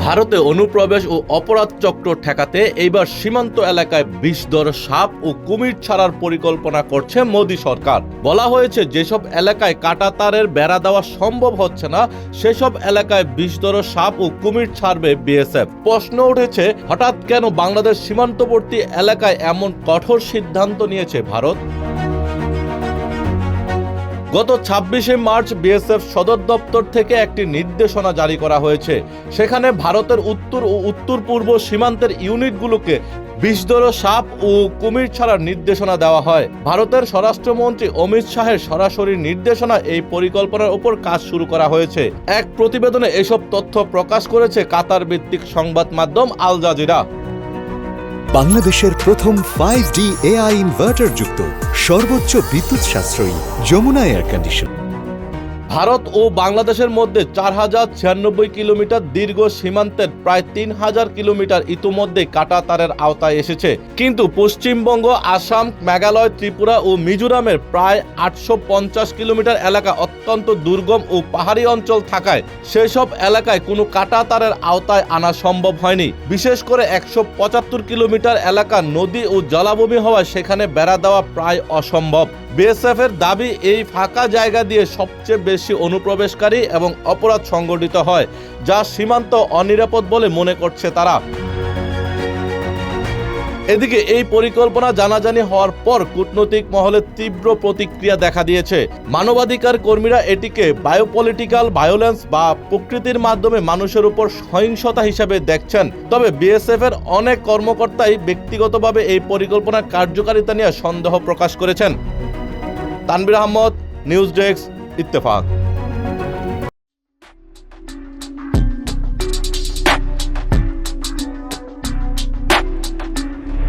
ভারতে অনুপ্রবেশ ও অপরাধ চক্র ঠেকাতে এইবার সীমান্ত এলাকায় বিষধর সাপ ও কুমির ছাড়ার পরিকল্পনা করছে মোদী সরকার। বলা হয়েছে যেসব এলাকায় কাঁটাতারের বেড়া দেওয়া সম্ভব হচ্ছে না সেসব এলাকায় বিষধর সাপ ও কুমির ছাড়বে বিএসএফ। প্রশ্ন উঠেছে, হঠাৎ কেন বাংলাদেশ সীমান্তবর্তী এলাকায় এমন কঠোর সিদ্ধান্ত নিয়েছে ভারত? গত ২৬শে মার্চ বিএসএফ সদর দপ্তর থেকে একটি নির্দেশনা জারি করা হয়েছে। সেখানে ভারতের উত্তর ও উত্তর পূর্ব সীমান্তের ইউনিটগুলোকে বিষধর সাপ ও কুমির ছাড়ার নির্দেশনা দেওয়া হয়। ভারতের স্বরাষ্ট্রমন্ত্রী অমিত শাহের সরাসরি নির্দেশনা এই পরিকল্পনার উপর কাজ শুরু করা হয়েছে। এক প্রতিবেদনে এসব তথ্য প্রকাশ করেছে কাতার ভিত্তিক সংবাদ মাধ্যম আল জাজিরা। বাংলাদেশের প্রথম 5D AI ইনভার্টার যুক্ত সর্বোচ্চ বিদ্যুৎ সাশ্রয়ী যমুনা এয়ার কন্ডিশন। ভারত ও বাংলাদেশের মধ্যে ৪,০৯৬ কিলোমিটার দীর্ঘ সীমান্তের প্রায় ৩,০০০ কিলোমিটার ইতিমধ্যে কাঁটাতারের আওতায় এসেছে। কিন্তু পশ্চিমবঙ্গ, আসাম, মেঘালয়, ত্রিপুরা ও মিজোরামের প্রায় ৮৫০ কিলোমিটার এলাকা অত্যন্ত দুর্গম ও পাহাড়ি অঞ্চল থাকায় সেসব এলাকায় কোনো কাঁটাতারের আওতায় আনা সম্ভব হয়নি। বিশেষ করে ১৭৫ কিলোমিটার এলাকা নদী ও জলাভূমি হওয়ায় সেখানে বেড়া দেওয়া প্রায় অসম্ভব। বিএসএফ এর দাবি, এই ফাঁকা জায়গা দিয়ে সবচেয়ে বেশি অনুপ্রবেশকারী এবং অপরাধ সংগঠিত হয়, যা সীমান্ত অনিরাপদ বলে মনে করছে তারা। এদিকে এই পরিকল্পনা জানাজানি হওয়ার পর কূটনৈতিক মহলে তীব্র প্রতিক্রিয়া দেখা দিয়েছে। মানবাধিকার কর্মীরা এটিকে বায়োপলিটিক্যাল ভায়োলেন্স বা প্রকৃতির মাধ্যমে মানুষের উপর সহিংসতা হিসেবে দেখছেন। তবে বিএসএফ এর অনেক কর্মকর্তাই ব্যক্তিগতভাবে এই পরিকল্পনার কার্যকারিতা নিয়ে সন্দেহ প্রকাশ করেছেন। Tanvir Ahmed, news desk, Ittefaq.